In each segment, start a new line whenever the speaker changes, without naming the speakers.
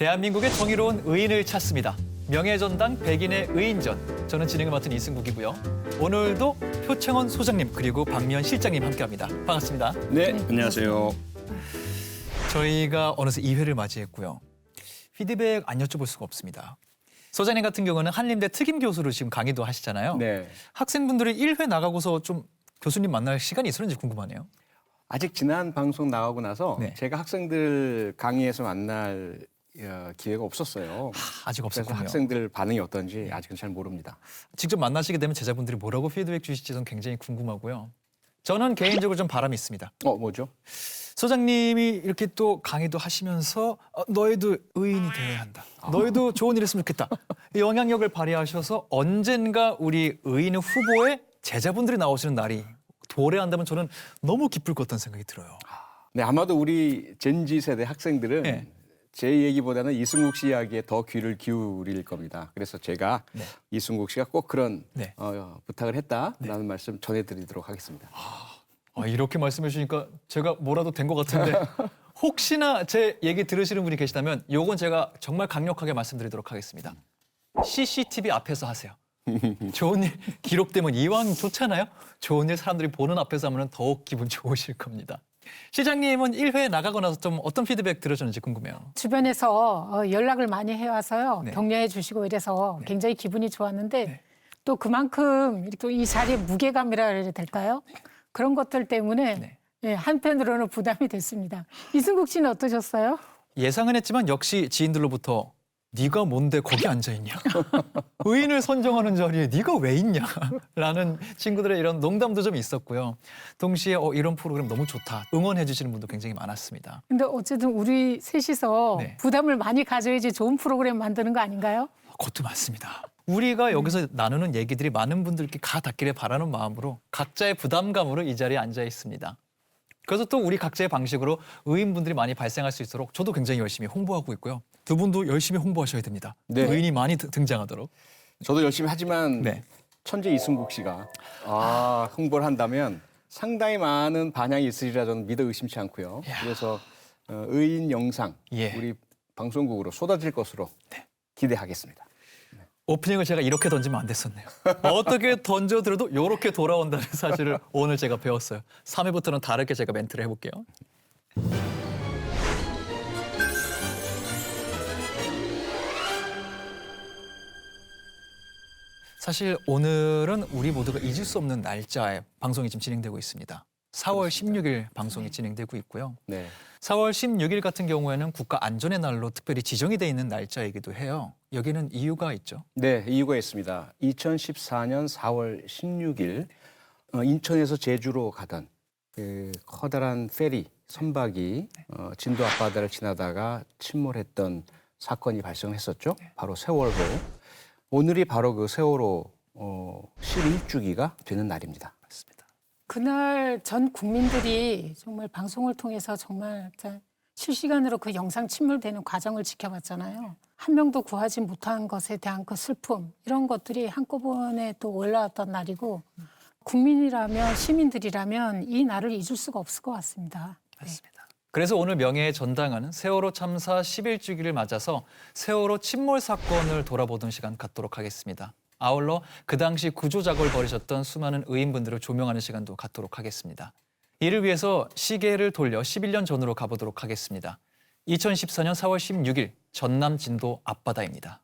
대한민국의 정의로운 의인을 찾습니다. 명예전당 백인의 의인전. 저는 진행을 맡은 이승국이고요. 오늘도 표창원 소장님 그리고 박미연 실장님 함께합니다. 반갑습니다.
네, 안녕하세요.
저희가 어느새 2회를 맞이했고요. 피드백 안 여쭤볼 수가 없습니다. 소장님 같은 경우는 한림대 특임 교수로 지금 강의도 하시잖아요.
네,
학생분들이 1회 나가고서 좀 교수님 만날 시간이 있었는지 궁금하네요.
아직 지난 방송 나가고 나서
네.
제가 학생들 강의에서 만날 기회가 없었어요.
아직
그래서
없었군요.
학생들 반응이 어떤지 아직은 잘 모릅니다.
직접 만나시게 되면 제자분들이 뭐라고 피드백 주실지 전 굉장히 궁금하고요. 저는 개인적으로 좀 바람이 있습니다.
뭐죠?
소장님이 이렇게 또 강의도 하시면서 너희도 의인이 되어야 한다. 너희도 좋은 일 했으면 좋겠다. 이 영향력을 발휘하셔서 언젠가 우리 의인 후보의 제자분들이 나오시는 날이 도래한다면 저는 너무 기쁠 것 같다는 생각이 들어요.
네, 아마도 우리 젠지 세대 학생들은
네.
제 얘기보다는 이승국 씨 이야기에 더 귀를 기울일 겁니다. 그래서 제가
네.
이승국 씨가 꼭 그런
네.
부탁을 했다라는 말씀 전해드리도록 하겠습니다.
이렇게 말씀해 주시니까 제가 뭐라도 된 것 같은데 혹시나 제 얘기 들으시는 분이 계시다면 요건 제가 정말 강력하게 말씀드리도록 하겠습니다. CCTV 앞에서 하세요. 좋은 일 기록되면 이왕 좋잖아요. 좋은 일 사람들이 보는 앞에서 하면 더욱 기분 좋으실 겁니다. 시장님은 1회 나가고 나서 좀 어떤 피드백 들으셨는지 궁금해요.
주변에서 연락을 많이 해와서요.
네.
격려해 주시고 이래서 굉장히 기분이 좋았는데
네.
또 그만큼 또 이 자리의 무게감이라 해야 될까요? 그런 것들 때문에
네.
예, 한편으로는 부담이 됐습니다. 이승국 씨는 어떠셨어요?
예상은 했지만 역시 지인들로부터 네가 뭔데 거기 앉아있냐. 의인을 선정하는 자리에 네가 왜 있냐. 라는 친구들의 이런 농담도 좀 있었고요. 동시에 이런 프로그램 너무 좋다. 응원해 주시는 분도 굉장히 많았습니다.
근데 어쨌든 우리 셋이서
네.
부담을 많이 가져야지 좋은 프로그램 만드는 거 아닌가요?
그것도 맞습니다. 우리가 여기서 나누는 얘기들이 많은 분들께 가 닿기를 바라는 마음으로 각자의 부담감으로 이 자리에 앉아 있습니다. 그래서 또 우리 각자의 방식으로 의인분들이 많이 발생할 수 있도록 저도 굉장히 열심히 홍보하고 있고요. 두 분도 열심히 홍보하셔야 됩니다.
네.
의인이 많이 등장하도록.
저도 열심히 하지만
네.
천재 이승국 씨가 홍보를 한다면 상당히 많은 반향이 있으리라 저는 믿어 의심치 않고요.
이야.
그래서 의인 영상
예.
우리 방송국으로 쏟아질 것으로 기대하겠습니다.
오프닝을 제가 이렇게 던지면 안 됐었네요. 어떻게 던져들어도 이렇게 돌아온다는 사실을 오늘 제가 배웠어요. 3회부터는 다르게 제가 멘트를 해볼게요. 사실 오늘은 우리 모두가 잊을 수 없는 날짜에 방송이 지금 진행되고 있습니다. 4월 16일 방송이 진행되고 있고요.
네.
4월 16일 같은 경우에는 국가 안전의 날로 특별히 지정이 돼 있는 날짜이기도 해요. 여기는 이유가 있죠.
네, 이유가 있습니다. 2014년 4월 16일 인천에서 제주로 가던 그 커다란 페리 선박이 진도 앞바다를 지나다가 침몰했던 사건이 발생했었죠. 바로 세월호. 오늘이 바로 그 세월호 11주기가 되는 날입니다.
맞습니다.
그날 전 국민들이 정말 방송을 통해서 정말 실시간으로 그 영상 침몰되는 과정을 지켜봤잖아요. 한 명도 구하지 못한 것에 대한 그 슬픔 이런 것들이 한꺼번에 또 올라왔던 날이고 국민이라면 시민들이라면 이 날을 잊을 수가 없을 것 같습니다.
맞습니다. 그래서 오늘 명예에 전당하는 세월호 참사 11주기를 맞아서 세월호 침몰 사건을 돌아보던 시간 갖도록 하겠습니다. 아울러 그 당시 구조 작업을 벌이셨던 수많은 의인분들을 조명하는 시간도 갖도록 하겠습니다. 이를 위해서 시계를 돌려 11년 전으로 가보도록 하겠습니다. 2014년 4월 16일 전남 진도 앞바다입니다.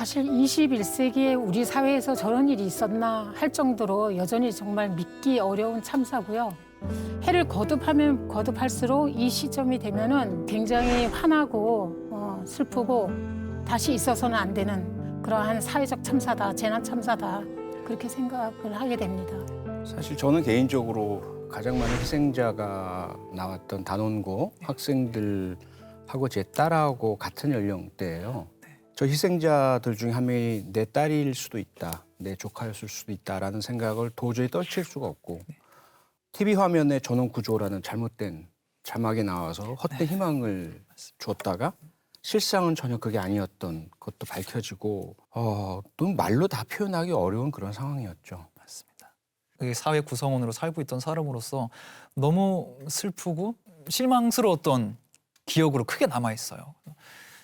사실 21세기에 우리 사회에서 저런 일이 있었나 할 정도로 여전히 정말 믿기 어려운 참사고요. 해를 거듭하면 거듭할수록 이 시점이 되면은 굉장히 화나고 슬프고 다시 있어서는 안 되는 그러한 사회적 참사다, 재난 참사다 그렇게 생각을 하게 됩니다.
사실 저는 개인적으로 가장 많은 희생자가 나왔던 단원고 학생들하고 제 딸하고 같은 연령대예요. 저 희생자들 중에 한 명이 내 딸일 수도 있다, 내 조카였을 수도 있다라는 생각을 도저히 떨칠 수가 없고 TV 화면에 전원구조라는 잘못된 자막이 나와서 헛된 희망을 줬다가 실상은 전혀 그게 아니었던 것도 밝혀지고 또 말로 다 표현하기 어려운 그런 상황이었죠.
맞습니다. 이 사회 구성원으로 살고 있던 사람으로서 너무 슬프고 실망스러웠던 기억으로 크게 남아 있어요.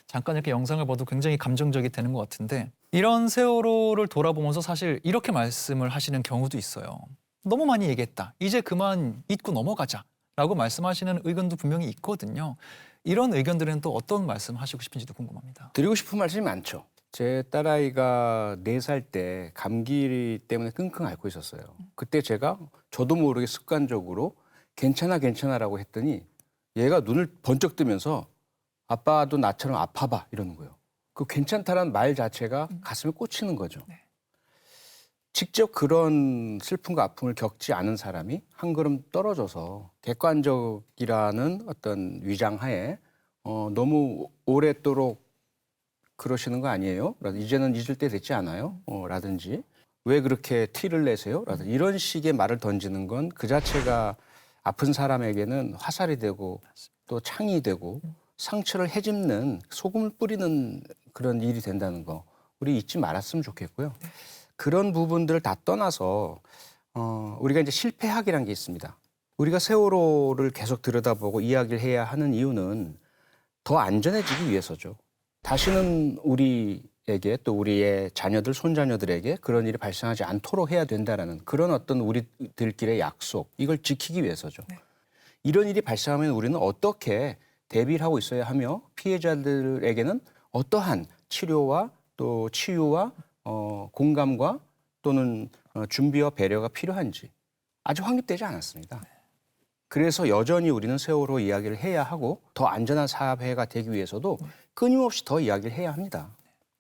잠깐 이렇게 영상을 봐도 굉장히 감정적이 되는 것 같은데 이런 세월호를 돌아보면서 사실 이렇게 말씀을 하시는 경우도 있어요. 너무 많이 얘기했다. 이제 그만 잊고 넘어가자라고 말씀하시는 의견도 분명히 있거든요. 이런 의견들은 또 어떤 말씀 하시고 싶은지도 궁금합니다.
드리고 싶은 말씀이 많죠. 제 딸아이가 4살 때 감기 때문에 끙끙 앓고 있었어요. 그때 제가 저도 모르게 습관적으로 괜찮아라고 했더니 얘가 눈을 번쩍 뜨면서 아빠도 나처럼 아파봐 이러는 거예요. 그 괜찮다라는 말 자체가 가슴에 꽂히는 거죠. 직접 그런 슬픔과 아픔을 겪지 않은 사람이 한 걸음 떨어져서 객관적이라는 어떤 위장하에 너무 오랫도록 그러시는 거 아니에요? 이제는 잊을 때 됐지 않아요? 라든지 왜 그렇게 티를 내세요? 라든지 이런 식의 말을 던지는 건 그 자체가 아픈 사람에게는 화살이 되고 또 창이 되고 상처를 헤집는 소금을 뿌리는 그런 일이 된다는 거 우리 잊지 말았으면 좋겠고요. 그런 부분들을 다 떠나서 우리가 이제 실패학이라는 게 있습니다. 우리가 세월호를 계속 들여다보고 이야기를 해야 하는 이유는 더 안전해지기 위해서죠. 다시는 우리에게 또 우리의 자녀들, 손자녀들에게 그런 일이 발생하지 않도록 해야 된다라는 그런 어떤 우리들끼리의 약속, 이걸 지키기 위해서죠. 이런 일이 발생하면 우리는 어떻게 대비를 하고 있어야 하며 피해자들에게는 어떠한 치료와 또 치유와 공감과 또는 준비와 배려가 필요한지 아직 확립되지 않았습니다. 그래서 여전히 우리는 세월호 이야기를 해야 하고 더 안전한 사회가 되기 위해서도 끊임없이 더 이야기를 해야 합니다.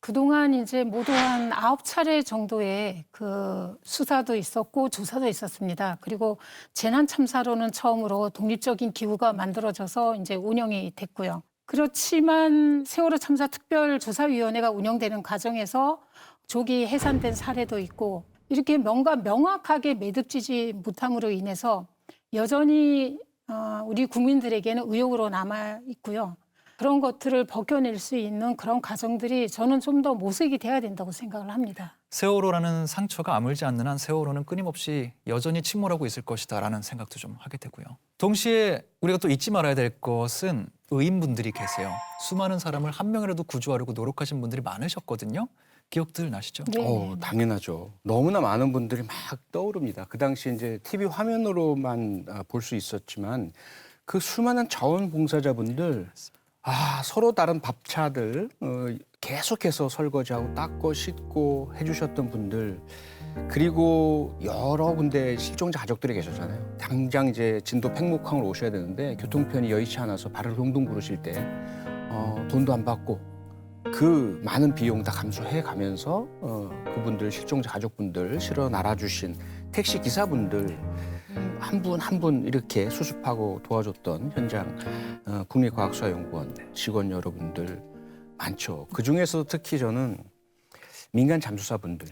그동안 이제 모두 한 9차례 정도의 그 수사도 있었고 조사도 있었습니다. 그리고 재난 참사로는 처음으로 독립적인 기구가 만들어져서 이제 운영이 됐고요. 그렇지만 세월호 참사 특별조사위원회가 운영되는 과정에서 조기 해산된 사례도 있고 이렇게 명확하게 매듭지지 못함으로 인해서 여전히 우리 국민들에게는 의혹으로 남아 있고요. 그런 것들을 벗겨낼 수 있는 그런 과정들이 저는 좀 더 모색이 돼야 된다고 생각을 합니다.
세월호라는 상처가 아물지 않는 한 세월호는 끊임없이 여전히 침몰하고 있을 것이다라는 생각도 좀 하게 되고요. 동시에 우리가 또 잊지 말아야 될 것은 의인분들이 계세요. 수많은 사람을 한 명이라도 구조하려고 노력하신 분들이 많으셨거든요. 기억들 나시죠?
네.
당연하죠. 너무나 많은 분들이 막 떠오릅니다. 그 당시 이제 TV 화면으로만 볼 수 있었지만 그 수많은 자원봉사자분들 서로 다른 밥차들 계속해서 설거지하고 닦고 씻고 해주셨던 분들 그리고 여러 군데 실종자 가족들이 계셨잖아요. 당장 이제 진도 팽목항으로 오셔야 되는데 교통편이 여의치 않아서 발을 동동 구르실 때 돈도 안 받고 그 많은 비용 다 감수해 가면서 그분들 실종자 가족분들 실어 날아주신 택시 기사분들 한 분 한 분 이렇게 수습하고 도와줬던 현장 국립과학수사연구원 직원 여러분들 많죠. 그중에서 특히 저는 민간 잠수사분들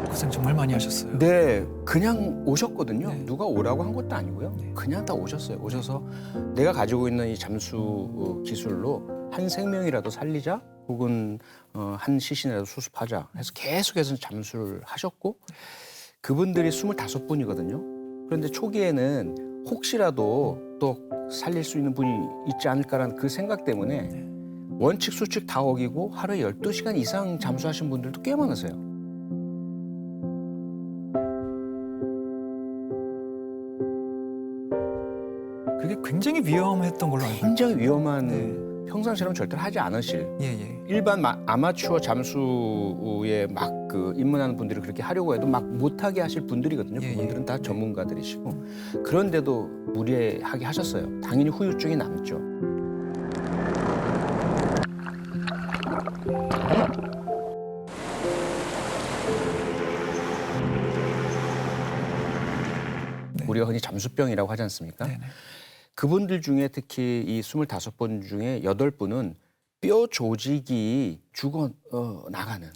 고생 정말 많이 하셨어요.
네, 그냥 오셨거든요.
네.
누가 오라고 한 것도 아니고요. 그냥 다 오셨어요. 오셔서 내가 가지고 있는 이 잠수 기술로 한 생명이라도 살리자 혹은 한 시신이라도 수습하자 해서 계속해서 잠수를 하셨고 그분들이 25분이거든요. 그런데 초기에는 혹시라도 또 살릴 수 있는 분이 있지 않을까라는 그 생각 때문에 원칙 수칙 다 어기고 하루에 12시간 이상 잠수하신 분들도 꽤 많으세요.
굉장히 위험했던 걸로 알고 있어요.
굉장히 위험한 평상시라면 절대로 하지 않으실
예.
일반 아마추어 잠수에 막 그 입문하는 분들이 그렇게 하려고 해도 막 못하게 하실 분들이거든요.
예,
그분들은 다 전문가들이시고 그런데도 무리하게 하셨어요. 당연히 후유증이 남죠. 우리가 흔히 잠수병이라고 하지 않습니까?
네네.
그분들 중에 특히 이 25분 중에 8분은 뼈 조직이 죽어 나가는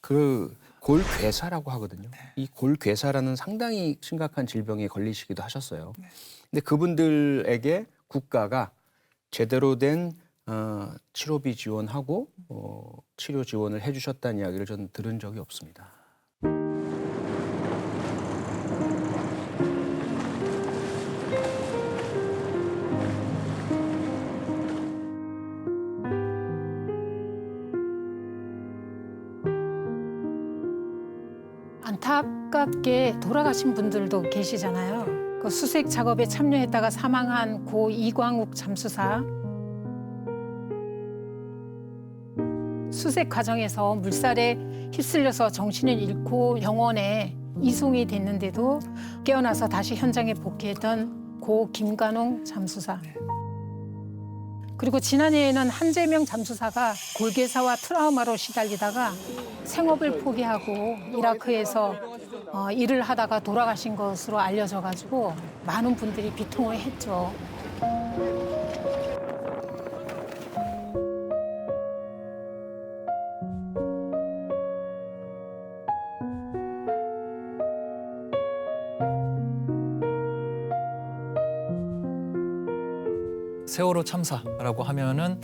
그 골괴사라고 하거든요. 이 골괴사라는 상당히 심각한 질병에 걸리시기도 하셨어요. 근데 그분들에게 국가가 제대로 된 치료비 지원하고 치료 지원을 해주셨다는 이야기를 저는 들은 적이 없습니다.
안타깝게 돌아가신 분들도 계시잖아요. 그 수색 작업에 참여했다가 사망한 고 이광욱 잠수사. 수색 과정에서 물살에 휩쓸려서 정신을 잃고 병원에 이송이 됐는데도 깨어나서 다시 현장에 복귀했던 고 김관홍 잠수사. 그리고 지난해에는 한재명 잠수사가 골괴사와 트라우마로 시달리다가 생업을 포기하고 이라크에서 일을 하다가 돌아가신 것으로 알려져가지고 많은 분들이 비통을 했죠.
세월호 참사라고 하면은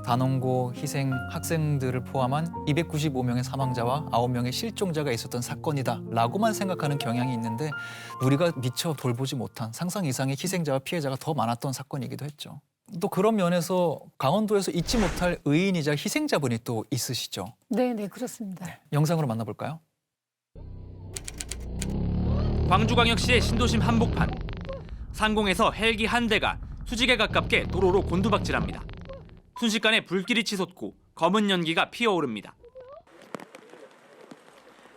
단원고 희생 학생들을 포함한 295명의 사망자와 9명의 실종자가 있었던 사건이다라고만 생각하는 경향이 있는데 우리가 미처 돌보지 못한 상상 이상의 희생자와 피해자가 더 많았던 사건이기도 했죠. 또 그런 면에서 강원도에서 잊지 못할 의인이자 희생자분이 또 있으시죠.
네, 그렇습니다.
영상으로 만나볼까요?
광주광역시의 신도심 한복판. 상공에서 헬기 한 대가 수직에 가깝게 도로로 곤두박질합니다. 순식간에 불길이 치솟고 검은 연기가 피어오릅니다.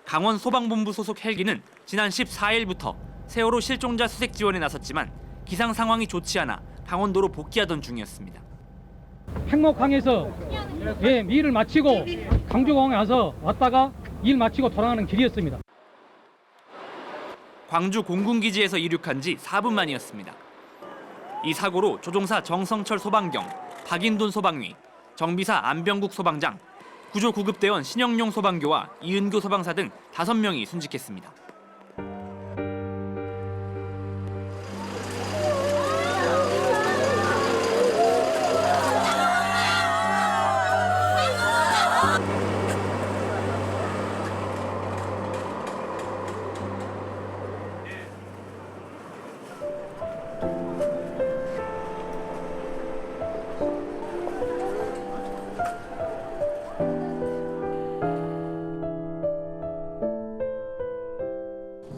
강원 소방본부 소속 헬기는 지난 14일부터 세월호 실종자 수색 지원에 나섰지만 기상 상황이 좋지 않아 강원도로 복귀하던 중이었습니다.
행목항에서 일을 마치고 광주공항에 와서 왔다가 일 마치고 돌아가는 길이었습니다.
광주 공군기지에서 이륙한 지 4분 만이었습니다. 이 사고로 조종사 정성철 소방경, 박인돈 소방위, 정비사 안병국 소방장, 구조 구급대원 신영용 소방교와 이은교 소방사 등 5명이 순직했습니다.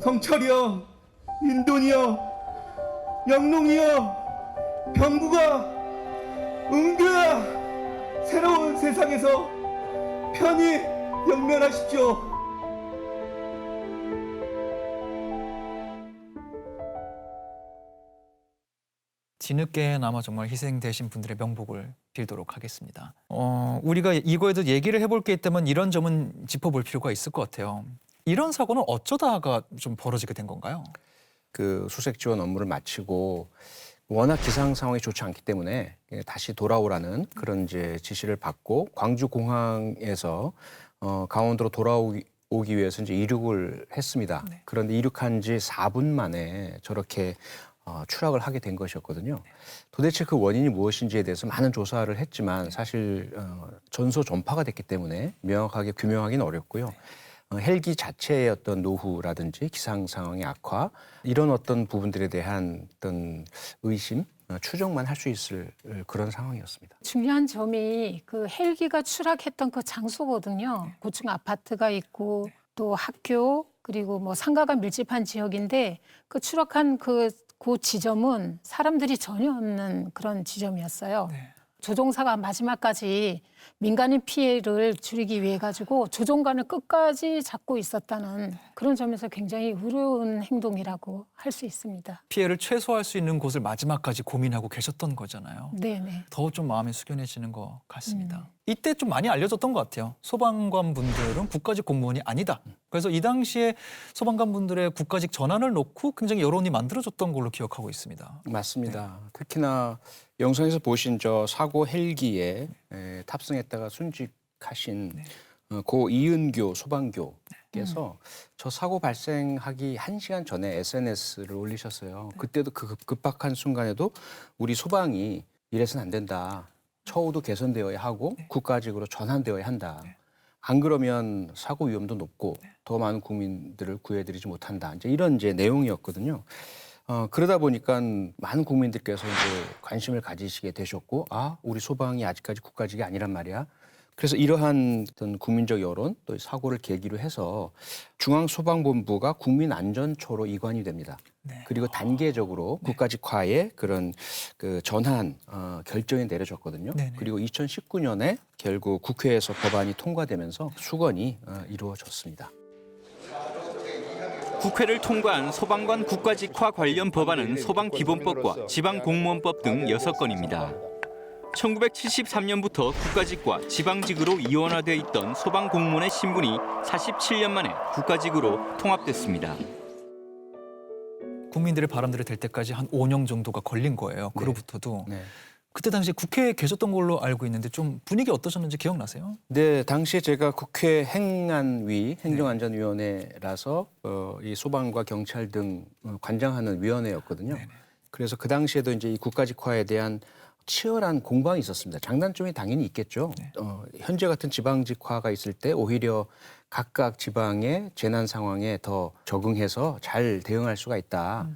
성철이여, 인돈이여, 영롱이여, 병구가, 은교야, 새로운 세상에서 편히 영면하십시오.
뒤늦게나마 정말 희생되신 분들의 명복을 빌도록 하겠습니다. 우리가 이거에도 얘기를 해볼 게 있다면 이런 점은 짚어볼 필요가 있을 것 같아요. 이런 사고는 어쩌다가 좀 벌어지게 된 건가요?
그 수색 지원 업무를 마치고 워낙 기상 상황이 좋지 않기 때문에 다시 돌아오라는 그런 이제 지시를 받고 광주 공항에서 강원도로 돌아오기 위해서 이제 이륙을 했습니다.
네.
그런데 이륙한 지 4분 만에 저렇게 추락을 하게 된 것이었거든요. 도대체 그 원인이 무엇인지에 대해서 많은 조사를 했지만 사실 전소 전파가 됐기 때문에 명확하게 규명하기는 어렵고요. 헬기 자체의 어떤 노후라든지 기상 상황의 악화 이런 어떤 부분들에 대한 어떤 의심, 추정만 할 수 있을 그런 상황이었습니다.
중요한 점이 그 헬기가 추락했던 그 장소거든요. 고층 아파트가 있고 또 학교 그리고 뭐 상가가 밀집한 지역인데 그 추락한 그 그 지점은 사람들이 전혀 없는 그런 지점이었어요.
네.
조종사가 마지막까지 민간인 피해를 줄이기 위해 가지고 조종관을 끝까지 잡고 있었다는 그런 점에서 굉장히 의로운 행동이라고 할 수 있습니다.
피해를 최소화할 수 있는 곳을 마지막까지 고민하고 계셨던 거잖아요.
네네.
더 좀 마음이 숙연해지는 것 같습니다. 이때 좀 많이 알려졌던 것 같아요. 소방관 분들은 국가직 공무원이 아니다. 그래서 이 당시에 소방관 분들의 국가직 전환을 놓고 굉장히 여론이 만들어졌던 걸로 기억하고 있습니다.
맞습니다. 특히나 영상에서 보신 저 사고 헬기에 탑승했다가 순직하신 고 이은교 소방교께서 저 사고 발생하기 1시간 전에 SNS를 올리셨어요. 그때도 그 급박한 순간에도 우리 소방이 이래서는 안 된다. 처우도 개선되어야 하고 국가직으로 전환되어야 한다. 안 그러면 사고 위험도 높고 더 많은 국민들을 구해드리지 못한다. 이런 내용이었거든요. 그러다 보니까 많은 국민들께서 이제 관심을 가지시게 되셨고, 아, 우리 소방이 아직까지 국가직이 아니란 말이야. 그래서 이러한 어떤 국민적 여론 또 사고를 계기로 해서 중앙소방본부가 국민안전처로 이관이 됩니다.
네.
그리고 단계적으로 국가직화의 그런 그 전환 결정이 내려졌거든요.
네네.
그리고 2019년에 결국 국회에서 법안이 통과되면서 수건이 이루어졌습니다.
국회를 통과한 소방관 국가직화 관련 법안은 소방기본법과 지방공무원법 등 6건입니다. 1973년부터 국가직과 지방직으로 이원화돼 있던 소방공무원의 신분이 47년 만에 국가직으로 통합됐습니다.
국민들의 바람대로 될 때까지 한 5년 정도가 걸린 거예요. 그로부터도.
네.
그때 당시 국회에 계셨던 걸로 알고 있는데 좀 분위기 어떠셨는지 기억나세요?
네, 당시에 제가 국회 행안위, 행정안전위원회라서 이 소방과 경찰 등 관장하는 위원회였거든요. 그래서 그 당시에도 이제 이 국가직화에 대한 치열한 공방이 있었습니다. 장단점이 당연히 있겠죠. 현재 같은 지방직화가 있을 때 오히려 각각 지방의 재난 상황에 더 적응해서 잘 대응할 수가 있다.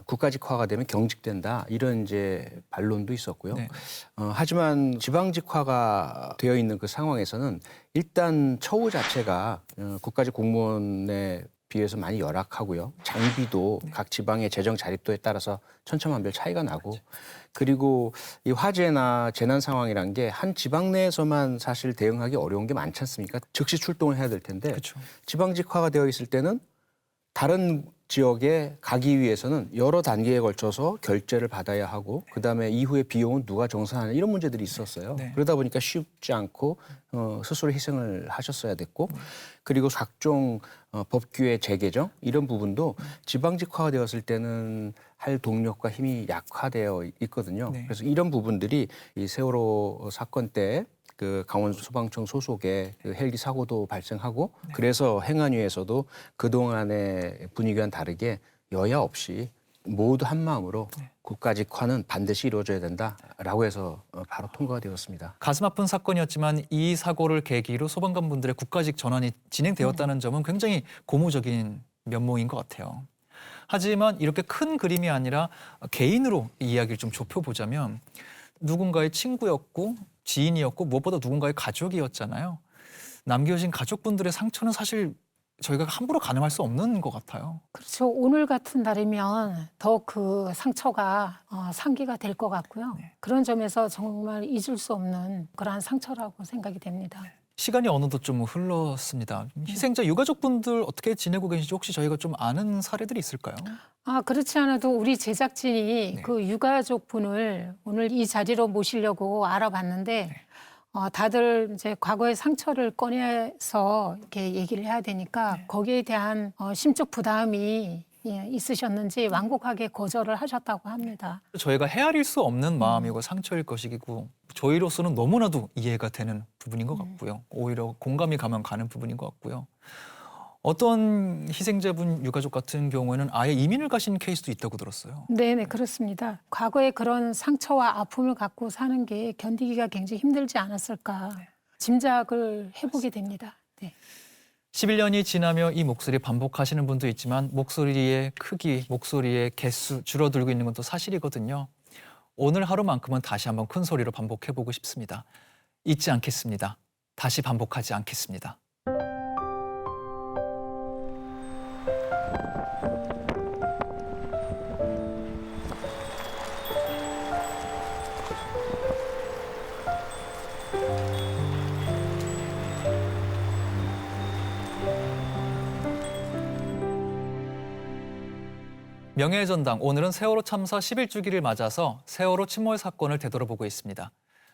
국가직화가 되면 경직된다. 이런 이제 반론도 있었고요.
네.
하지만 지방직화가 되어 있는 그 상황에서는 일단 처우 자체가 국가직 공무원에 비해서 많이 열악하고요. 장비도 각 지방의 재정 자립도에 따라서 천차만별 차이가 나고 그리고 이 화재나 재난 상황이란 게 한 지방 내에서만 사실 대응하기 어려운 게 많지 않습니까? 즉시 출동을 해야 될 텐데
그렇죠.
지방직화가 되어 있을 때는 다른 지역에 가기 위해서는 여러 단계에 걸쳐서 결제를 받아야 하고 그다음에 이후에 비용은 누가 정산하냐 이런 문제들이 있었어요.
네.
그러다 보니까 쉽지 않고 스스로 희생을 하셨어야 됐고 그리고 각종 법규의 재개정 이런 부분도 지방직화가 되었을 때는 할 동력과 힘이 약화되어 있거든요.
네.
그래서 이런 부분들이 이 세월호 사건 때 그 강원소방청 소속의 그 헬기 사고도 발생하고 그래서 행안위에서도 그동안의 분위기와는 다르게 여야 없이 모두 한 마음으로 국가직화는 반드시 이루어져야 된다라고 해서 바로 통과가 되었습니다.
가슴 아픈 사건이었지만 이 사고를 계기로 소방관 분들의 국가직 전환이 진행되었다는 점은 굉장히 고무적인 면목인 것 같아요. 하지만 이렇게 큰 그림이 아니라 개인으로 이야기를 좀 좁혀보자면 누군가의 친구였고 지인이었고 무엇보다 누군가의 가족이었잖아요. 남겨진 가족분들의 상처는 사실 저희가 함부로 가늠할 수 없는 것 같아요.
그렇죠. 오늘 같은 날이면 더 그 상처가 상기가 될 것 같고요. 그런 점에서 정말 잊을 수 없는 그러한 상처라고 생각이 됩니다.
시간이 어느덧 좀 흘렀습니다. 희생자 유가족분들 어떻게 지내고 계신지 혹시 저희가 좀 아는 사례들이 있을까요?
그렇지 않아도 우리 제작진이 그 유가족 분을 오늘 이 자리로 모시려고 알아봤는데 다들 이제 과거의 상처를 꺼내서 이렇게 얘기를 해야 되니까 거기에 대한 심적 부담이 있으셨는지 완곡하게 거절을 하셨다고 합니다.
저희가 헤아릴 수 없는 마음이고 상처일 것이고 저희로서는 너무나도 이해가 되는 부분인 것 같고요. 오히려 공감이 가면 가는 부분인 것 같고요. 어떤 희생자분 유가족 같은 경우에는 아예 이민을 가신 케이스도 있다고 들었어요.
네, 그렇습니다. 과거에 그런 상처와 아픔을 갖고 사는 게 견디기가 굉장히 힘들지 않았을까 짐작을 해보게 됩니다. 네.
11년이 지나며 이 목소리 반복하시는 분도 있지만 목소리의 크기, 목소리의 개수 줄어들고 있는 건 또 사실이거든요. 오늘 하루만큼은 다시 한번 큰 소리로 반복해보고 싶습니다. 잊지 않겠습니다. 다시 반복하지 않겠습니다. 명예의 전당, 오늘은 세월호 참사 11주기를 맞아서 세월호 침몰 사건을 되돌아보고 있습니다.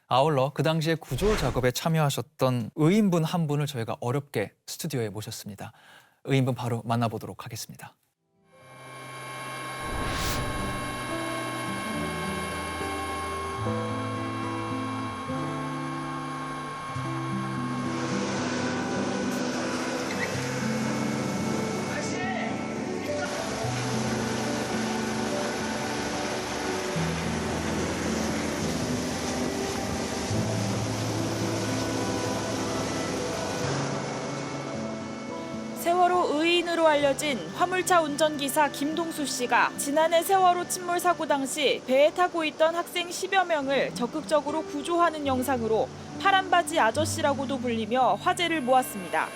아울러 그 당시에 구조 작업에 참여하셨던 의인분 한 분을 저희가 어렵게 스튜디오에 모셨습니다. 의인분 바로 만나보도록 하겠습니다.
세월호 의인으로 알려진 화물차 운전기사 김동수 씨가 지난해 세월호 침몰 사고 당시 배에 타고 있던 학생 10여 명을 적극적으로 구조하는 영상으로 파란 바지 아저씨라고도 불리며 화제를 모았습니다.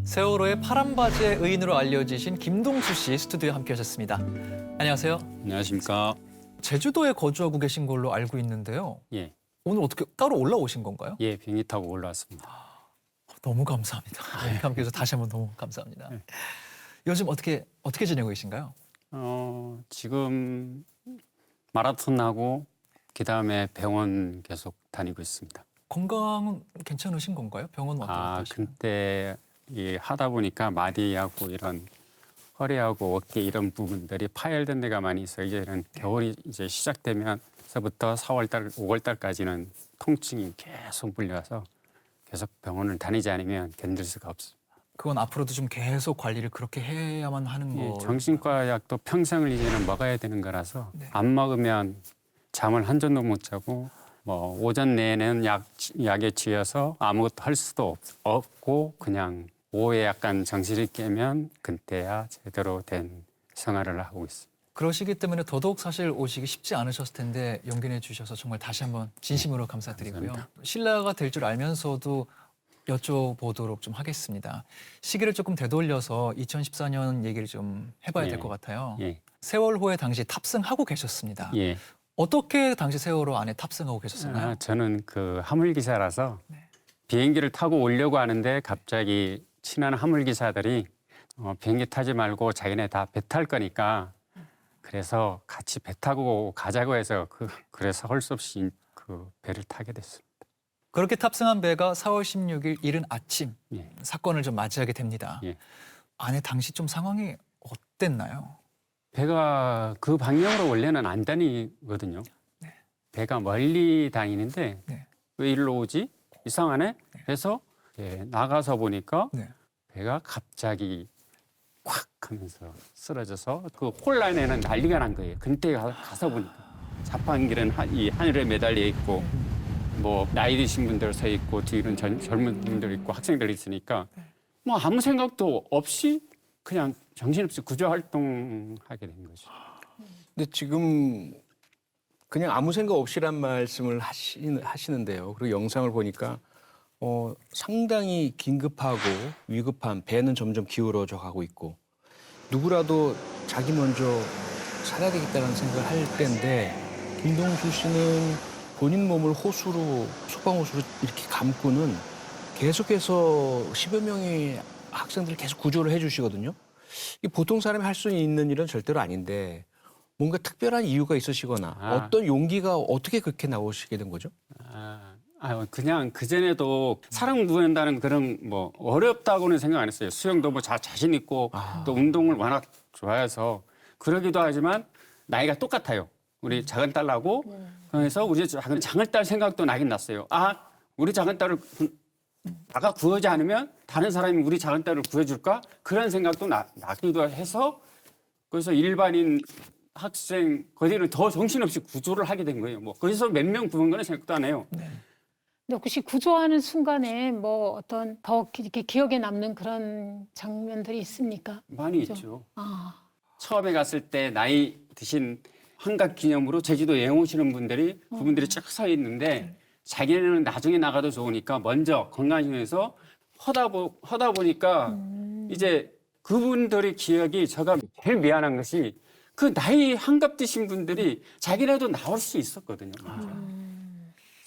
세월호의 파란 바지의 의인으로 알려지신 김동수 씨 스튜디오에 함께하셨습니다. 안녕하세요.
안녕하십니까. 제주도에
거주하고 계신 걸로 알고 있는데요.
예,
오늘 어떻게 따로 올라오신 건가요?
예, 비행기 타고 올라왔습니다.
너무 감사합니다. 이렇게 함께해서 다시 한번 너무 감사합니다.
네.
요즘 어떻게 지내고 계신가요?
지금 마라톤 하고 그다음에 병원 계속 다니고 있습니다.
건강은 괜찮으신 건가요? 병원 어떠신가요?
근데 이 하다 보니까 마디하고 이런 허리하고 어깨 이런 부분들이 파열된 데가 많이 있어요. 이제는 겨울이 이제 시작되면서부터 4월달, 5월달까지는 통증이 계속 물려서 계속 병원을 다니지 않으면 견딜 수가 없습니다.
그건 앞으로도 좀 계속 관리를 그렇게 해야만 하는
예,
거.
정신과 약도 평생을 이제는 먹어야 되는 거라서
네.
안 먹으면 잠을 한 점도 못 자고 뭐 오전 내에는 약에 취해서 아무것도 할 수도 없고 그냥 오후에 약간 정신이 깨면 그때야 제대로 된 생활을 하고 있습니다.
그러시기 때문에 더더욱 사실 오시기 쉽지 않으셨을 텐데 용기 내주셔서 정말 다시 한번 진심으로 감사드리고요.
감사합니다.
신라가 될 줄 알면서도 여쭤보도록 좀 하겠습니다. 시기를 조금 되돌려서 2014년 얘기를 좀 해봐야 될 것 같아요.
예,
세월호에 당시 탑승하고 계셨습니다.
예.
어떻게 당시 세월호 안에 탑승하고 계셨었나요?
저는 그 화물 기사라서
네.
비행기를 타고 오려고 하는데 갑자기 친한 화물 기사들이 비행기 타지 말고 자기네 다 배 탈 거니까 그래서 같이 배 타고 가자고 해서 그래서 할 수 없이 그 배를 타게 됐습니다.
그렇게 탑승한 배가 4월 16일 이른 아침
예.
사건을 좀 맞이하게 됩니다.
예.
안에 당시 좀 상황이 어땠나요?
배가 그 방향으로 원래는 안 다니거든요.
네.
배가 멀리 다니는데
네.
왜 일로 오지? 이상하네? 해서 나가서 보니까
네.
배가 갑자기 콱 하면서 쓰러져서 그 홀라인에는 난리가 난 거예요. 근데 가서 보니까 자판기는 이 하늘에 매달려 있고 뭐 나이 드신 분들 서 있고 뒤는 젊은 분들 있고 학생들 있으니까 뭐 아무 생각도 없이 그냥 정신없이 구조 활동하게 된 거죠.
근데 지금 그냥 아무 생각 없이란 말씀을 하시는데요. 그리고 영상을 보니까 상당히 긴급하고 위급한 배는 점점 기울어져 가고 있고 누구라도 자기 먼저 살아야 되겠다는 생각을 할 때인데 김동수 씨는 본인 몸을 호수로 소방호수로 이렇게 감고는 계속해서 10여 명의 학생들을 계속 구조를 해주시거든요. 이 보통 사람이 할 수 있는 일은 절대로 아닌데 뭔가 특별한 이유가 있으시거나 어떤 용기가 어떻게 그렇게 나오시게 된 거죠?
그냥 그전에도 사람 구한다는 그런 뭐 어렵다고는 생각 안 했어요. 수영도 뭐 자신 있고 또 운동을 워낙 좋아해서 그러기도 하지만 나이가 똑같아요. 우리 작은 딸하고 그래서 우리 작은 딸 생각도 나긴 났어요. 우리 작은 딸을 나가 구하지 않으면 다른 사람이 우리 작은 딸을 구해줄까? 그런 생각도 나기도 해서 그래서 일반인 학생 거기는 더 정신없이 구조를 하게 된 거예요. 뭐 거기서 몇 명 구한 거는 생각도 안 해요.
근데 혹시 구조하는 순간에 뭐 어떤 더 이렇게 기억에 남는 그런 장면들이 있습니까?
많이
그죠?
있죠.
아,
처음에 갔을 때 나이 드신 환갑 기념으로 제주도 여행 오시는 분들이 그분들이 쭉 서 있는데 자기네는 나중에 나가도 좋으니까 먼저 건강식에서 하다 보니까 이제 그분들의 기억이 제가 제일 미안한 것이 그 나이 환갑 드신 분들이 자기네도 나올 수 있었거든요.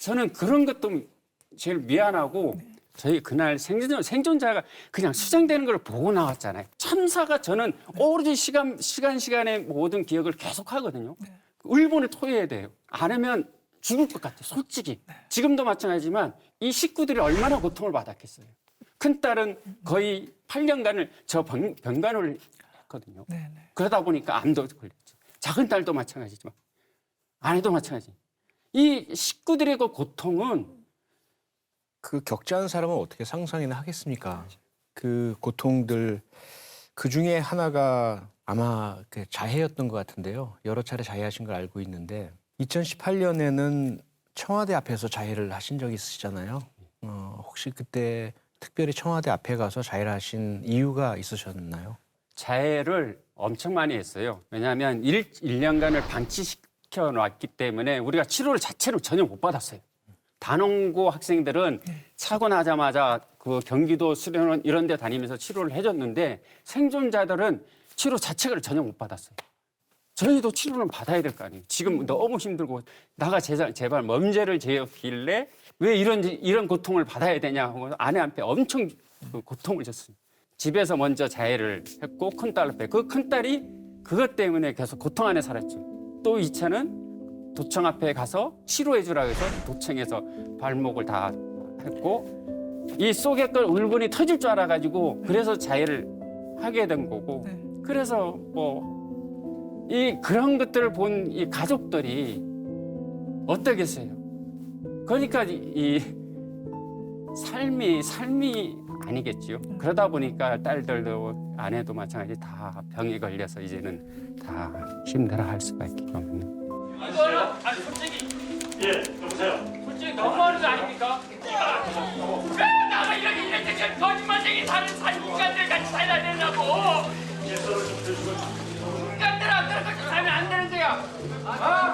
저는 그런 것도 제일 미안하고 저희 그날 생존자가 그냥 수장되는 걸 보고 나왔잖아요. 참사가 저는 오로지 시간의 모든 기억을 계속 하거든요. 울분을 토해야 돼요. 안 하면 죽을 것 같아요. 솔직히. 지금도 마찬가지지만 이 식구들이 얼마나 고통을 받았겠어요. 큰딸은 거의 8년간을 저 병간호를 했거든요. 그러다 보니까 암도 걸렸죠. 작은 딸도 마찬가지지만 아내도 마찬가지. 이 식구들의 그 고통은
그 겪지 않은 사람은 어떻게 상상이나 하겠습니까? 그 고통들 그 중에 하나가 아마 그 자해였던 것 같은데요. 여러 차례 자해하신 걸 알고 있는데 2018년에는 청와대 앞에서 자해를 하신 적이 있으시잖아요. 혹시 그때 특별히 청와대 앞에 가서 자해를 하신 이유가 있으셨나요?
자해를 엄청 많이 했어요. 왜냐하면 1년간을 방치시켜 놨기 때문에 우리가 치료를 자체로 전혀 못 받았어요. 단원고 학생들은 사고 나자마자 그 경기도 수련원 이런 데 다니면서 치료를 해줬는데 생존자들은 치료 자체를 전혀 못 받았어요. 저희도 치료는 받아야 될 거 아니에요. 지금 너무 힘들고 나가 제발 범죄를 저질렀길래 왜 이런 고통을 받아야 되냐 하고 아내한테 엄청 고통을 줬어요. 집에서 먼저 자해를 했고 큰딸 앞에 그 큰딸이 그것 때문에 계속 고통 안에 살았죠. 또 2차는 도청 앞에 가서 치료해 주라고 해서 도청에서 발목을 다 했고 이 속에 걸 울분이 터질 줄 알아가지고 그래서 자해를 하게 된 거고 그래서 뭐 이 그런 것들을 본 이 가족들이 어떠겠어요? 그러니까 이 삶이 아니겠죠. 그러다 보니까 딸들도 아내도 마찬가지 다 병에 걸려서 이제는 다 힘들어할 수밖에 없는.
이거는 아니 솔직히 솔직히 너무하는 거 아닙니까? 왜 나가 이렇게 거짓말쟁이 사는 인간들 같이 살아야 되냐고. 인간들아 그렇게 살면 안 되는데요.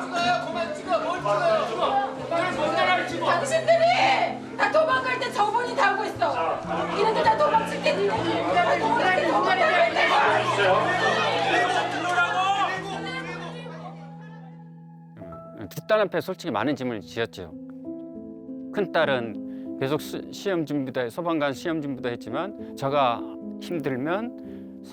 찍어요. 그만 찍어. 뭘 찍어요. 뭘 뭔데를 찍어.
당신들이 다 도망갈 때 저분이 다 하고 있어. 이런데 다 도망칠 때 니네들이 다 도망갈 때 도망갈 때
두 딸 앞에 솔직히 많은 짐을 지었죠. 큰 딸은 계속 시험 준비도 소방관 시험 준비도 했지만 제가 힘들면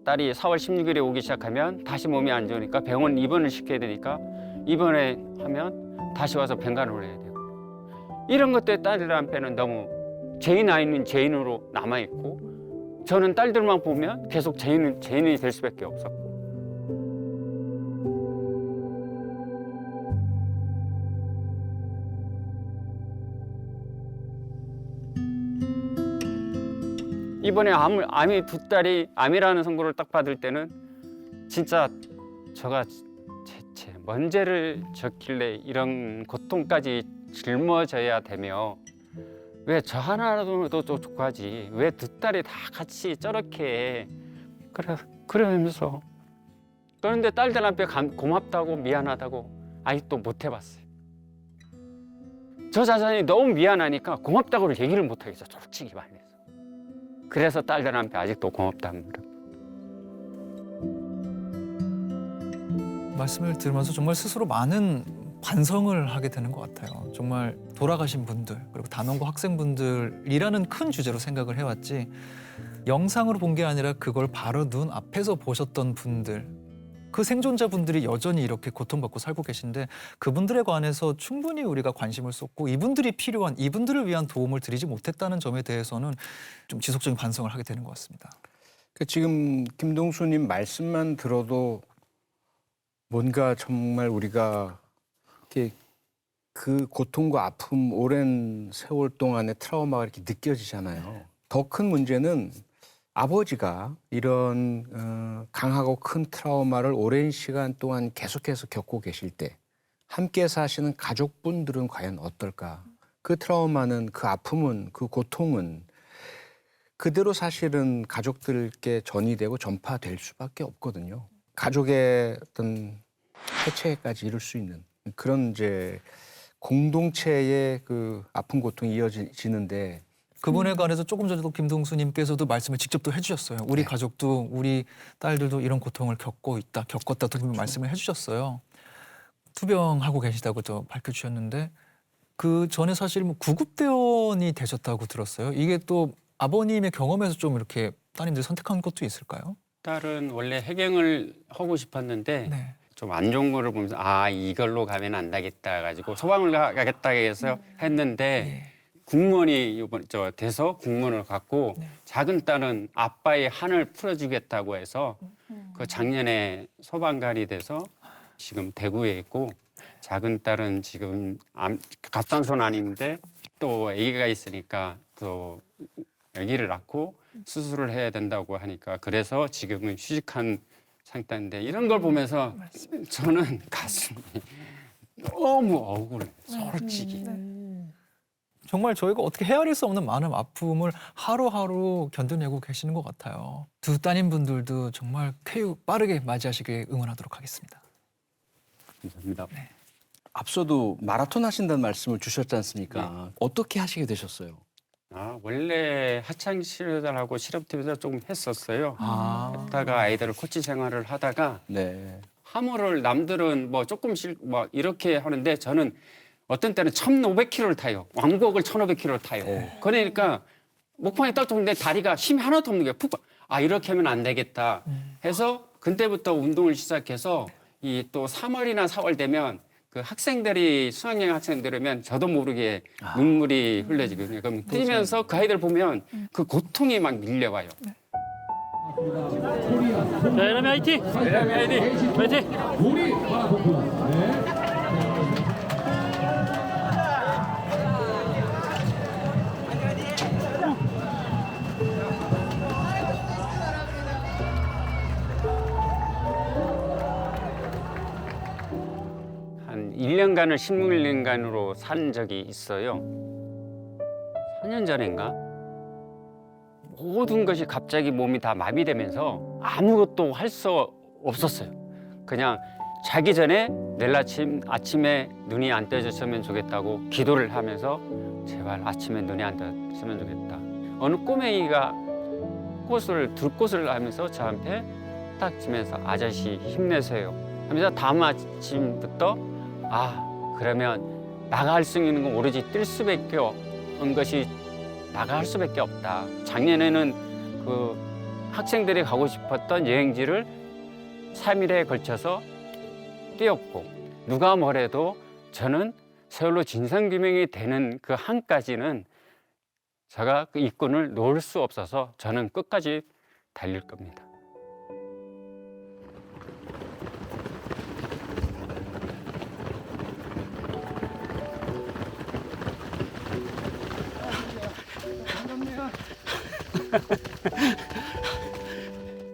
딸이 4월 16일에 오기 시작하면 다시 몸이 안 좋으니까 병원 입원을 시켜야 되니까 입원을 하면 다시 와서 병간호를 해야 되고 이런 것 때문에 딸들한테는 너무 죄인 아닌 죄인으로 남아있고 저는 딸들만 보면 계속 죄인이 될 수밖에 없었고 이번에 암이 두 딸이 암이라는 선고를 딱 받을 때는 진짜 제가 뭔 죄를 졌길래 이런 고통까지 짊어져야 되며 왜 저 하나라도 좋고 하지 왜 두 딸이 다 같이 저렇게 그러면서 그런데 딸들한테 고맙다고 미안하다고 아직도 못 해봤어요. 저 자신이 너무 미안하니까 고맙다고를 얘기를 못 하겠어 솔직히 말해서. 그래서 딸들한테 아직도 고맙답니다.
말씀을 들으면서 정말 스스로 많은 반성을 하게 되는 것 같아요. 정말 돌아가신 분들 그리고 단원고 학생분들이라는 큰 주제로 생각을 해왔지 영상으로 본 게 아니라 그걸 바로 눈 앞에서 보셨던 분들 그 생존자분들이 여전히 이렇게 고통받고 살고 계신데 그분들에 관해서 충분히 우리가 관심을 쏟고 이분들이 필요한 이분들을 위한 도움을 드리지 못했다는 점에 대해서는 좀 지속적인 반성을 하게 되는 것 같습니다.
지금 김동수님 말씀만 들어도 뭔가 정말 우리가 이렇게 그 고통과 아픔 오랜 세월 동안의 트라우마가 이렇게 느껴지잖아요. 더 큰 문제는 아버지가 이런 강하고 큰 트라우마를 오랜 시간 동안 계속해서 겪고 계실 때 함께 사시는 가족분들은 과연 어떨까 그 트라우마는, 그 아픔은, 그 고통은 그대로 사실은 가족들께 전이되고 전파될 수밖에 없거든요. 가족의 어떤 해체까지 이룰 수 있는 그런 이제 공동체의 그 아픈 고통이 이어지는데,
그분에 관해서 조금 전에도 김동수님께서도 말씀을 직접 또 해주셨어요. 우리 가족도 우리 딸들도 이런 고통을 겪었다도 말씀을 해주셨어요. 투병하고 계시다고 또 밝혀주셨는데 그 전에 사실 뭐 구급대원이 되셨다고 들었어요. 이게 또 아버님의 경험에서 좀 이렇게 따님들이 선택한 것도 있을까요?
딸은 원래 해경을 하고 싶었는데
네.
좀 안 좋은 거를 보면서 아 이걸로 가면 안 되겠다 가지고 소방을 가겠다 해서 했는데 공무원이 이번 돼서 공무원을 갖고 작은 딸은 아빠의 한을 풀어주겠다고 해서 그 작년에 소방관이 돼서 지금 대구에 있고, 작은 딸은 지금 갑상선 암인데 또 아기가 있으니까 또 아기를 낳고 수술을 해야 된다고 하니까 그래서 지금은 휴직한 상태인데, 이런 걸 보면서 저는 가슴이 너무 억울해, 솔직히.
정말 저희가 어떻게 헤아릴 수 없는 많은 아픔을 하루하루 견뎌내고 계시는 것 같아요. 두 따님분들도 정말 쾌유 빠르게 맞이하시길 응원하도록 하겠습니다.
감사합니다.
앞서도 마라톤 하신다는 말씀을 주셨지 않습니까? 어떻게 하시게 되셨어요?
원래 하창 실험하고 실업팀에서 조금 했었어요. 했다가 아이들 코치 생활을 하다가
네.
하모를 남들은 뭐 조금씩 뭐 이렇게 하는데 저는 어떤 때는 1,500km를 타요. 왕복을 1,500km를 타요. 그러니까 목판에 떨어졌는데 다리가 힘이 하나도 없는 거예요. 이렇게 하면 안 되겠다 해서 그때부터 운동을 시작해서 이 또 3월이나 4월 되면 그 학생들이 수학여행 학생들이면 저도 모르게 눈물이 흘러지거든요. 그럼 뛰면서 그 아이들 보면 그 고통이 막 밀려와요.
자, 에라미 화이팅! 에라미 화이팅! 화이팅!
한 1년간을 식물인간으로 산 적이 있어요. 4년 전인가? 모든 것이 갑자기 몸이 다 마비되면서 아무것도 할 수 없었어요. 그냥 자기 전에 내일 아침에 눈이 안 떠졌으면 좋겠다고 기도를 하면서 제발 아침에 눈이 안 떠졌으면 좋겠다. 어느 꼬맹이가 들꽃을 하면서 저한테 딱 치면서 아저씨 힘내세요 하면서 다음 아침부터 그러면 나가 할 수 있는 건 오로지 뛸 수밖에 없는 것이 나가 할 수밖에 없다. 작년에는 그 학생들이 가고 싶었던 여행지를 3일에 걸쳐서 뛰었고, 누가 뭐래도 저는 세월호 진상규명이 되는 그 한까지는 제가 그 이권을 놓을 수 없어서 저는 끝까지 달릴 겁니다.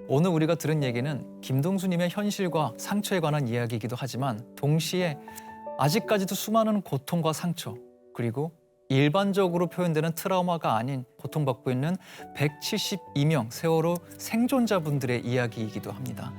오늘 우리가 들은 얘기는 김동수님의 현실과 상처에 관한 이야기이기도 하지만 동시에 아직까지도 수많은 고통과 상처, 그리고 일반적으로 표현되는 트라우마가 아닌 고통받고 있는 172명 세월호 생존자분들의 이야기이기도 합니다.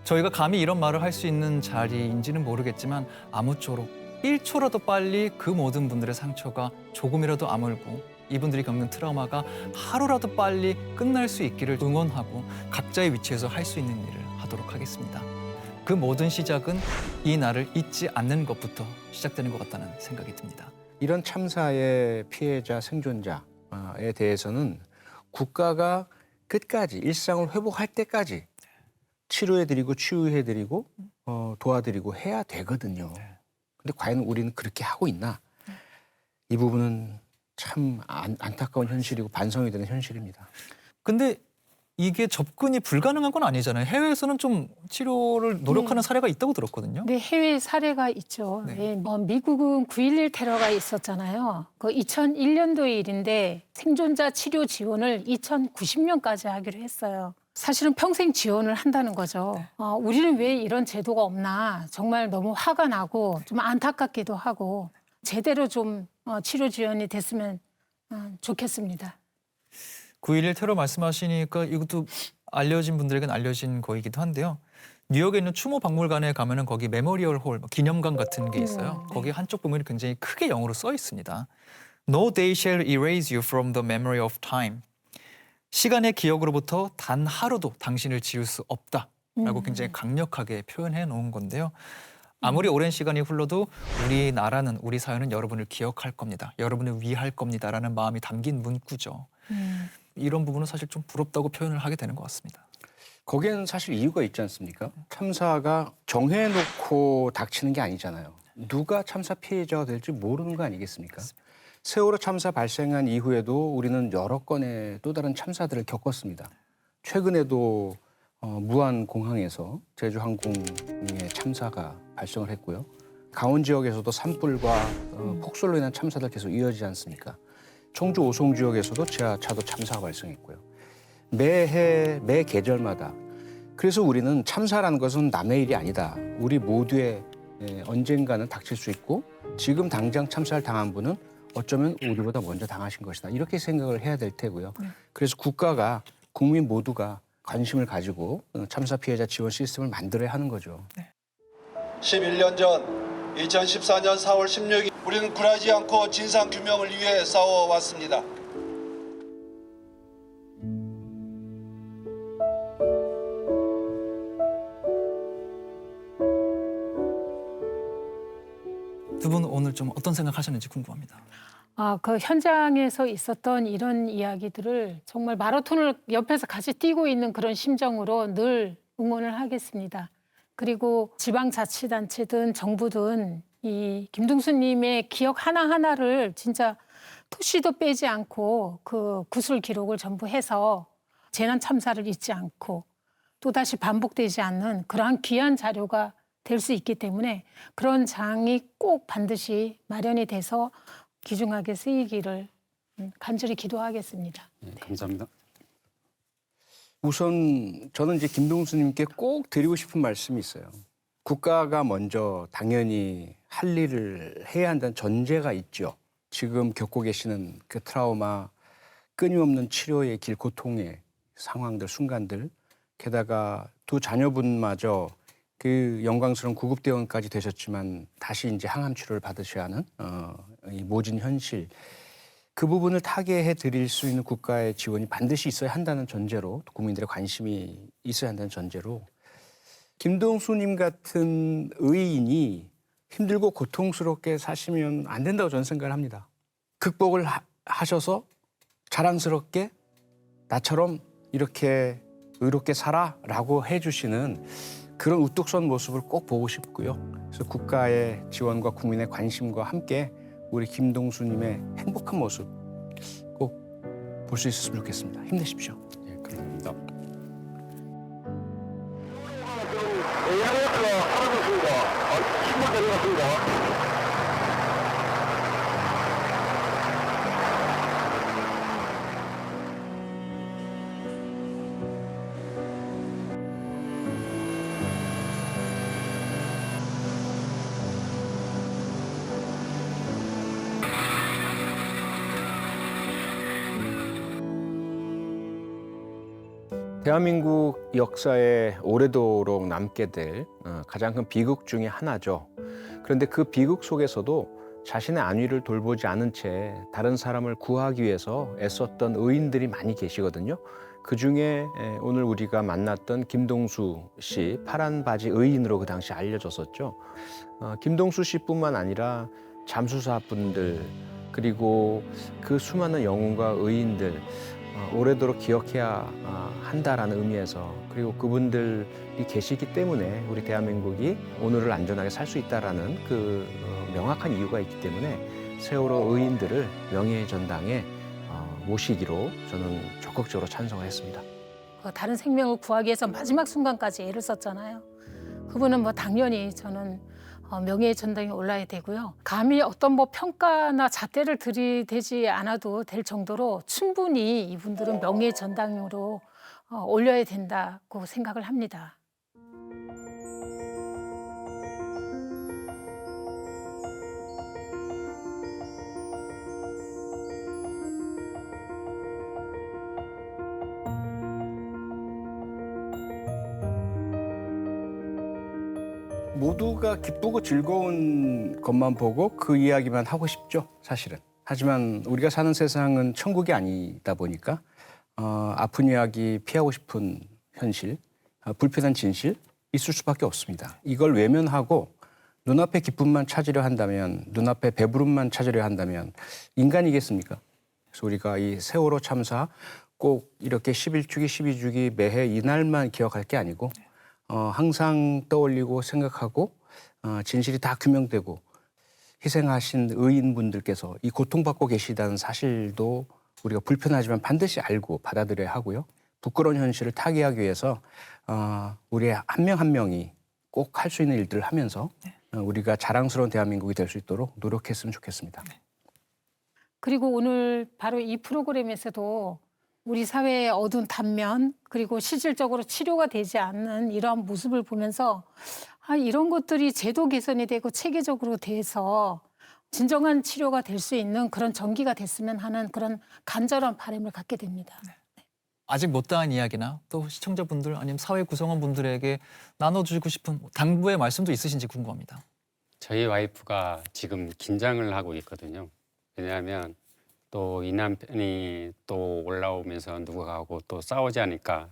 저희가 감히 이런 말을 할 수 있는 자리인지는 모르겠지만 아무쪼록 1초라도 빨리 그 모든 분들의 상처가 조금이라도 아물고 이분들이 겪는 트라우마가 하루라도 빨리 끝날 수 있기를 응원하고 각자의 위치에서 할 수 있는 일을 하도록 하겠습니다. 그 모든 시작은 이 날을 잊지 않는 것부터 시작되는 것 같다는 생각이 듭니다.
이런 참사의 피해자, 생존자에 대해서는 국가가 끝까지 일상을 회복할 때까지 치료해드리고 치유해드리고 도와드리고 해야 되거든요. 근데 과연 우리는 그렇게 하고 있나? 이 부분은 참 안타까운 현실이고 반성이 되는 현실입니다.
근데 이게 접근이 불가능한 건 아니잖아요. 해외에서는 좀 치료를 노력하는 사례가 있다고 들었거든요.
네, 해외 사례가 있죠.
네.
미국은 9.11 테러가 있었잖아요. 그 2001년도의 일인데 생존자 치료 지원을 2090년까지 하기로 했어요. 사실은 평생 지원을 한다는 거죠. 우리는 왜 이런 제도가 없나 정말 너무 화가 나고 좀 안타깝기도 하고 제대로 좀 치료 지원이 됐으면 좋겠습니다.
9.11 테러 말씀하시니까 이것도 알려진 분들에게는 알려진 거이기도 한데요. 뉴욕에 있는 추모 박물관에 가면은 거기 메모리얼 홀, 기념관 같은 게 있어요. 거기 한쪽 부분이 굉장히 크게 영어로 써 있습니다. No day shall erase you from the memory of time. 시간의 기억으로부터 단 하루도 당신을 지울 수 없다라고 굉장히 강력하게 표현해 놓은 건데요. 아무리 오랜 시간이 흘러도 우리나라는, 우리 사회는 여러분을 기억할 겁니다. 여러분을 위할 겁니다라는 마음이 담긴 문구죠. 이런 부분은 사실 좀 부럽다고 표현을 하게 되는 것 같습니다.
거기에는 사실 이유가 있지 않습니까? 참사가 정해놓고 닥치는 게 아니잖아요. 누가 참사 피해자가 될지 모르는 거 아니겠습니까? 세월호 참사 발생한 이후에도 우리는 여러 건의 또 다른 참사들을 겪었습니다. 최근에도 무안공항에서 제주항공의 참사가 발생을 했고요. 강원 지역에서도 산불과 폭설로 인한 참사들 계속 이어지지 않습니까? 청주 오송 지역에서도 지하차도 참사가 발생했고요. 매해 매 계절마다 그래서 우리는 참사라는 것은 남의 일이 아니다. 우리 모두의 언젠가는 닥칠 수 있고 지금 당장 참사를 당한 분은 어쩌면 우리보다 먼저 당하신 것이다. 이렇게 생각을 해야 될 테고요. 그래서 국가가 국민 모두가 관심을 가지고 참사 피해자 지원 시스템을 만들어야 하는 거죠.
11년 전 2014년 4월 16일 우리는 굴하지 않고 진상규명을 위해 싸워왔습니다.
두 분 오늘 좀 어떤 생각하셨는지 궁금합니다.
그 현장에서 있었던 이런 이야기들을 정말 마라톤을 옆에서 같이 뛰고 있는 그런 심정으로 늘 응원을 하겠습니다. 그리고 지방자치단체든 정부든 이 김동수님의 기억 하나하나를 진짜 토시도 빼지 않고 그 구술 기록을 전부 해서 재난 참사를 잊지 않고 또다시 반복되지 않는 그러한 귀한 자료가 될 수 있기 때문에 그런 장이 꼭 반드시 마련이 돼서 귀중하게 쓰이기를 간절히 기도하겠습니다.
네, 감사합니다.
우선 저는 이제 김동수님께 꼭 드리고 싶은 말씀이 있어요. 국가가 먼저 당연히 할 일을 해야 한다는 전제가 있죠. 지금 겪고 계시는 그 트라우마, 끊임없는 치료의 길, 고통의 상황들, 순간들, 게다가 두 자녀분마저 그 영광스러운 구급대원까지 되셨지만 다시 이제 항암 치료를 받으셔야 하는 이 모진 현실, 그 부분을 타개해 드릴 수 있는 국가의 지원이 반드시 있어야 한다는 전제로, 국민들의 관심이 있어야 한다는 전제로 김동수님 같은 의인이 힘들고 고통스럽게 사시면 안 된다고 저는 생각을 합니다. 극복을 하셔서 자랑스럽게 나처럼 이렇게 의롭게 살아라고 해주시는 그런 우뚝 선 모습을 꼭 보고 싶고요. 그래서 국가의 지원과 국민의 관심과 함께 우리 김동수님의 행복한 모습 꼭 볼 수 있었으면 좋겠습니다. 힘내십시오.
네, 감사합니다.
대한민국 역사에 오래도록 남게 될 가장 큰 비극 중에 하나죠. 그런데 그 비극 속에서도 자신의 안위를 돌보지 않은 채 다른 사람을 구하기 위해서 애썼던 의인들이 많이 계시거든요. 그중에 오늘 우리가 만났던 김동수 씨, 파란 바지 의인으로 그 당시 알려졌었죠. 김동수 씨뿐만 아니라 잠수사분들, 그리고 그 수많은 영웅과 의인들 오래도록 기억해야 한다라는 의미에서, 그리고 그분들이 계시기 때문에 우리 대한민국이 오늘을 안전하게 살 수 있다라는 그 명확한 이유가 있기 때문에 세월호 의인들을 명예의 전당에 모시기로 저는 적극적으로 찬성을 했습니다.
다른 생명을 구하기 위해서 마지막 순간까지 애를 썼잖아요. 그분은 당연히 저는 명예의 전당에 올라야 되고요. 감히 어떤 평가나 잣대를 들이대지 않아도 될 정도로 충분히 이분들은 명예의 전당으로 올려야 된다고 생각을 합니다.
모두가 기쁘고 즐거운 것만 보고 그 이야기만 하고 싶죠, 사실은. 하지만 우리가 사는 세상은 천국이 아니다 보니까 아픈 이야기, 피하고 싶은 현실, 불편한 진실 있을 수밖에 없습니다. 이걸 외면하고 눈앞의 기쁨만 찾으려 한다면, 눈앞의 배부름만 찾으려 한다면 인간이겠습니까? 그래서 우리가 이 세월호 참사 꼭 이렇게 11주기, 12주기 매해 이날만 기억할 게 아니고 항상 떠올리고 생각하고 진실이 다 규명되고 희생하신 의인분들께서 이 고통받고 계시다는 사실도 우리가 불편하지만 반드시 알고 받아들여야 하고요. 부끄러운 현실을 타개하기 위해서 우리 한 명 한 명이 꼭 할 수 있는 일들을 하면서 우리가 자랑스러운 대한민국이 될 수 있도록 노력했으면 좋겠습니다.
그리고 오늘 바로 이 프로그램에서도 우리 사회의 어두운 단면 그리고 실질적으로 치료가 되지 않는 이러한 모습을 보면서 이런 것들이 제도 개선이 되고 체계적으로 돼서 진정한 치료가 될 수 있는 그런 전기가 됐으면 하는 그런 간절한 바람을 갖게 됩니다.
아직 못다한 이야기나 또 시청자분들 아니면 사회 구성원분들에게 나눠주고 싶은 당부의 말씀도 있으신지 궁금합니다.
저희 와이프가 지금 긴장을 하고 있거든요. 왜냐하면 또 이 남편이 또 올라오면서 누구하고 또 싸우지 않으니까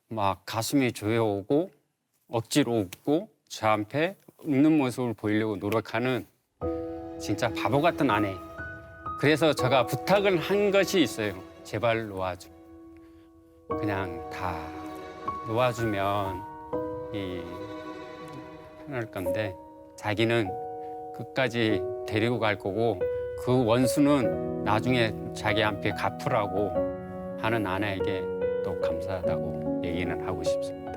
막 가슴이 조여오고 억지로 웃고 저한테 웃는 모습을 보이려고 노력하는 진짜 바보 같은 아내. 그래서 제가 부탁을 한 것이 있어요. 제발 놓아줘. 그냥 다 놓아주면 편할 건데 자기는 끝까지 데리고 갈 거고 그 원수는 나중에 자기한테 갚으라고 하는 아내에게 또 감사하다고 얘기는 하고 싶습니다.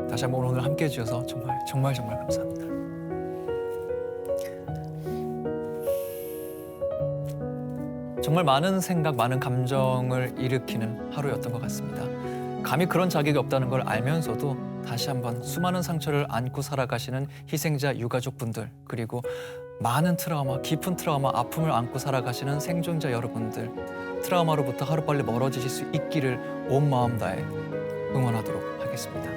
다시 한번 오늘 함께해 주셔서 정말 감사합니다. 정말 많은 생각, 많은 감정을 일으키는 하루였던 것 같습니다. 감히 그런 자격이 없다는 걸 알면서도 다시 한번 수많은 상처를 안고 살아가시는 희생자 유가족분들, 그리고 많은 트라우마, 깊은 트라우마, 아픔을 안고 살아가시는 생존자 여러분들, 트라우마로부터 하루빨리 멀어지실 수 있기를 온 마음 다해 응원하도록 하겠습니다.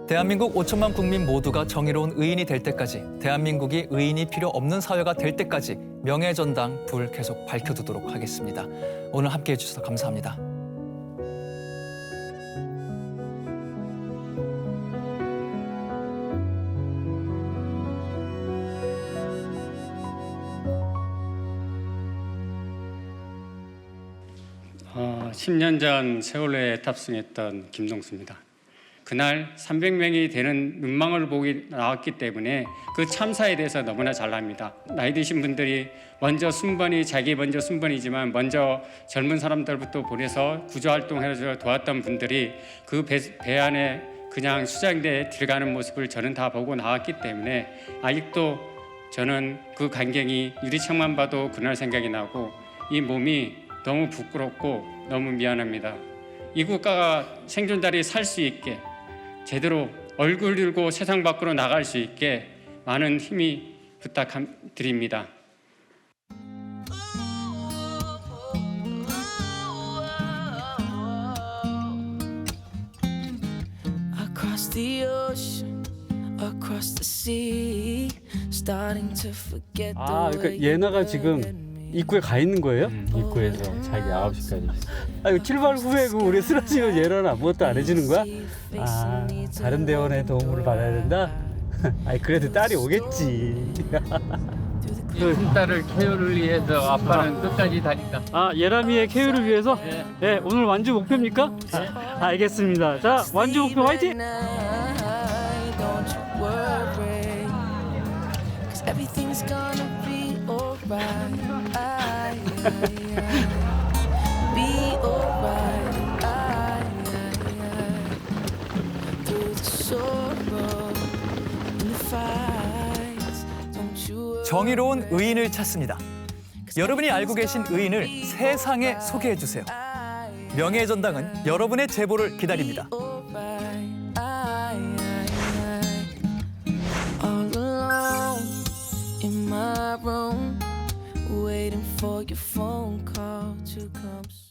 대한민국 5천만 국민 모두가 정의로운 의인이 될 때까지, 대한민국이 의인이 필요 없는 사회가 될 때까지 명예전당 불 계속 밝혀두도록 하겠습니다. 오늘 함께해 주셔서 감사합니다.
어, 10년 전 세월호에 탑승했던 김동수입니다. 그날 300명이 되는 눈망울 보기 나왔기 때문에 그 참사에 대해서 너무나 잘 압니다. 나이 드신 분들이 먼저 자기 먼저 순번이지만 먼저 젊은 사람들부터 보내서 구조활동해서 도왔던 분들이 그 배 안에 그냥 수장대에 들어가는 모습을 저는 다 보고 나왔기 때문에 아직도 저는 그 광경이 유리창만 봐도 그날 생각이 나고 이 몸이 너무 부끄럽고 너무 미안합니다. 이 국가가 생존자들이 살 수 있게 제대로 얼굴 들고 세상 밖으로 나갈 수 있게 많은 힘이 부탁드립니다.
Across the ocean, across the sea, starting to forget the way
그러니까 예나가 지금 입구에 가 있는 거예요?
입구에서 자기 9시까지.
이거 7발 9에 우리 쓰러지면 예나는 아무것도 안 해주는 거야? 다른 대원의 도움을 받아야 된다? 그래도 딸이 오겠지.
그 딸을 케어를 위해서 아빠는 끝까지 다닌다.
예람이의 케어를 위해서? 네, 오늘 완주 목표입니까? 네. 알겠습니다. 자, 완주 목표 화이팅!
Everything's gonna be alright. Be alright. sorrow in the fights. Don't you
정의로운 의인을 찾습니다. 여러분이 알고 계신 의인을 세상에 소개해 주세요. 명예의 전당은 여러분의 제보를 기다립니다.
all alone in my room, waiting for your phone call to come.